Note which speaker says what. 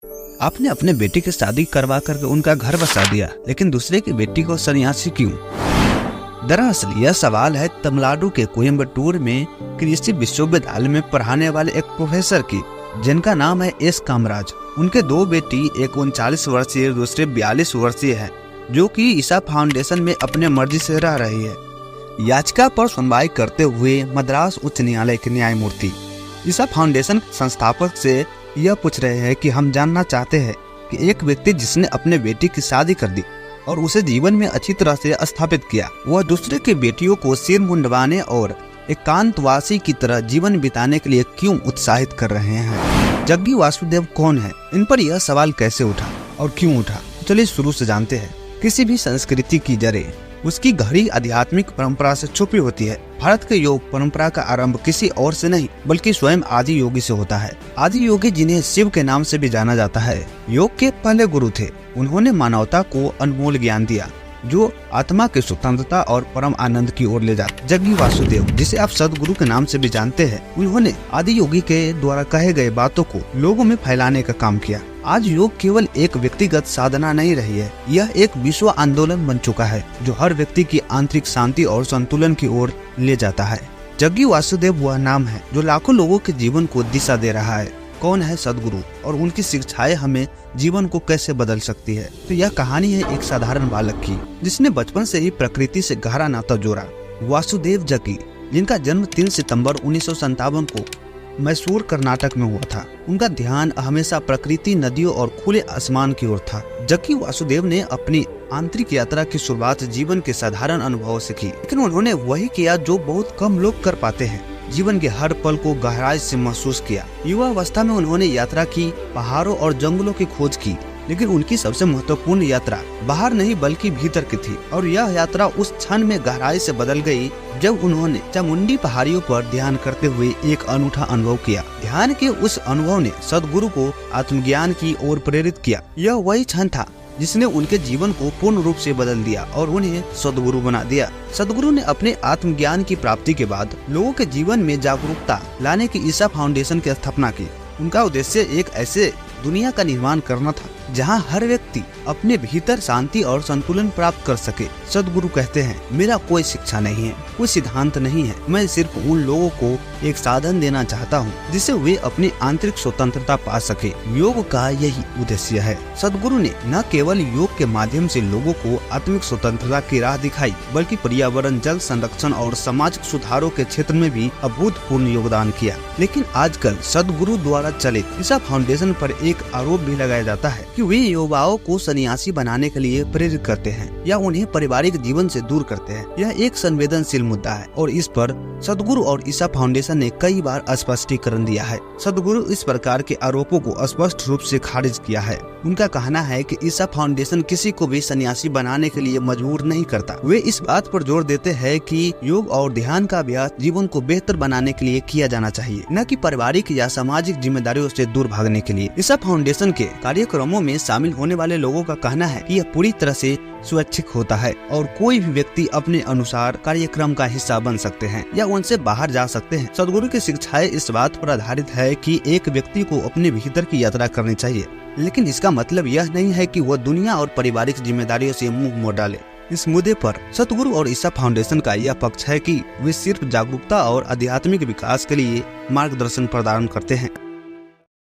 Speaker 1: आपने अपने बेटी की शादी करवा करके उनका घर बसा दिया, लेकिन दूसरे की बेटी को सन्यासी क्यों? दरअसल यह सवाल है तमिलनाडु के कोयम्बटूर में कृषि विश्वविद्यालय में पढ़ाने वाले एक प्रोफेसर की, जिनका नाम है एस कामराज। उनके दो बेटी, एक 39 वर्षीय, दूसरे 42 वर्षीय है, जो कि ईसा फाउंडेशन में अपने मर्जी से रह रही है। याचिका पर सुनवाई करते हुए मद्रास उच्च न्यायालय के न्यायमूर्ति ईसा फाउंडेशन संस्थापक से यह पूछ रहे हैं कि हम जानना चाहते हैं कि एक व्यक्ति जिसने अपने बेटी की शादी कर दी और उसे जीवन में अच्छी तरह से स्थापित किया, वह दूसरे की बेटियों को सिर मुंडवाने और एकांतवासी की तरह जीवन बिताने के लिए क्यों उत्साहित कर रहे हैं? जग्गी वासुदेव कौन है? इन पर यह सवाल कैसे उठा और क्यों उठा? चलिए शुरू से जानते हैं। किसी भी संस्कृति की जड़ें उसकी गहरी आध्यात्मिक परंपरा से छुपी होती है। भारत के योग परंपरा का आरंभ किसी और से नहीं बल्कि स्वयं आदि योगी से होता है। आदि योगी, जिन्हें शिव के नाम से भी जाना जाता है, योग के पहले गुरु थे। उन्होंने मानवता को अनमोल ज्ञान दिया जो आत्मा की स्वतंत्रता और परम आनंद की ओर ले जाता। जग्गी वासुदेव, जिसे आप सदगुरु के नाम से भी जानते हैं, उन्होंने आदि योगी के द्वारा कहे गए बातों को लोगों में फैलाने का काम किया। आज योग केवल एक व्यक्तिगत साधना नहीं रही है, यह एक विश्व आंदोलन बन चुका है जो हर व्यक्ति की आंतरिक शांति और संतुलन की ओर ले जाता है। जग्गी वासुदेव वह नाम है जो लाखों लोगों के जीवन को दिशा दे रहा है। कौन है सदगुरु और उनकी शिक्षाएं हमें जीवन को कैसे बदल सकती है? तो यह कहानी है एक साधारण बालक की, जिसने बचपन से ही प्रकृति से गहरा नाता जोड़ा। वासुदेव जग्गी, जिनका जन्म 3 सितंबर 1957 को मैसूर कर्नाटक में हुआ था, उनका ध्यान हमेशा प्रकृति, नदियों और खुले आसमान की ओर था। जग्गी वासुदेव ने अपनी आंतरिक यात्रा की शुरुआत जीवन के साधारण अनुभवों से की, लेकिन उन्होंने वही किया जो बहुत कम लोग कर पाते हैं। जीवन के हर पल को गहराई से महसूस किया। युवा अवस्था में उन्होंने यात्रा की, पहाड़ों और जंगलों की खोज की, लेकिन उनकी सबसे महत्वपूर्ण यात्रा बाहर नहीं बल्कि भीतर की थी। और यह यात्रा उस क्षण में गहराई से बदल गई जब उन्होंने चामुंडी पहाड़ियों पर ध्यान करते हुए एक अनूठा अनुभव किया। ध्यान के उस अनुभव ने सदगुरु को आत्मज्ञान की ओर प्रेरित किया। यह वही क्षण था जिसने उनके जीवन को पूर्ण रूप से बदल दिया और उन्हें सदगुरु बना दिया। सदगुरु ने अपने आत्मज्ञान की प्राप्ति के बाद लोगों के जीवन में जागरूकता लाने की ईसा फाउंडेशन की स्थापना की। उनका उद्देश्य एक ऐसे दुनिया का निर्माण करना था जहां हर व्यक्ति अपने भीतर शांति और संतुलन प्राप्त कर सके। सदगुरु कहते हैं, मेरा कोई शिक्षा नहीं है, कोई सिद्धांत नहीं है, मैं सिर्फ उन लोगों को एक साधन देना चाहता हूं जिससे वे अपनी आंतरिक स्वतंत्रता पा सके। योग का यही उद्देश्य है। सदगुरु ने न केवल योग के माध्यम से लोगों को आत्मिक स्वतंत्रता की राह दिखाई, बल्कि पर्यावरण, जल संरक्षण और सामाजिक सुधारों के क्षेत्र में भी अभूतपूर्व योगदान किया। लेकिन आजकल सदगुरु द्वारा चलित ईसा फाउंडेशन पर एक आरोप भी लगाया जाता है कि वे युवाओं को सन्यासी बनाने के लिए प्रेरित करते हैं या उन्हें पारिवारिक जीवन से दूर करते हैं। यह एक संवेदनशील मुद्दा है और इस पर सदगुरु और ईसा फाउंडेशन ने कई बार स्पष्टीकरण दिया है। सदगुरु इस प्रकार के आरोपों को स्पष्ट रूप से खारिज किया है। उनका कहना है कि ईसा फाउंडेशन किसी को भी सन्यासी बनाने के लिए मजबूर नहीं करता। वे इस बात पर जोर देते हैं कि योग और ध्यान का अभ्यास जीवन को बेहतर बनाने के लिए किया जाना चाहिए, न कि पारिवारिक या सामाजिक जिम्मेदारियों से दूर भागने के लिए। ईसा फाउंडेशन के कार्यक्रमों में शामिल होने वाले लोगों का कहना है कि यह पूरी तरह से स्वैच्छिक होता है और कोई भी व्यक्ति अपने अनुसार कार्यक्रम का हिस्सा बन सकते हैं या उनसे बाहर जा सकते हैं। सदगुरु की शिक्षाएं इस बात पर आधारित है कि एक व्यक्ति को अपने भीतर की यात्रा करनी चाहिए, लेकिन इसका मतलब यह नहीं है कि वह दुनिया और पारिवारिक जिम्मेदारियों से मुंह मोड़ डाले। इस मुद्दे पर सदगुरु और ईसा फाउंडेशन का यह पक्ष है कि वे सिर्फ जागरूकता और आध्यात्मिक विकास के लिए मार्गदर्शन प्रदान करते हैं।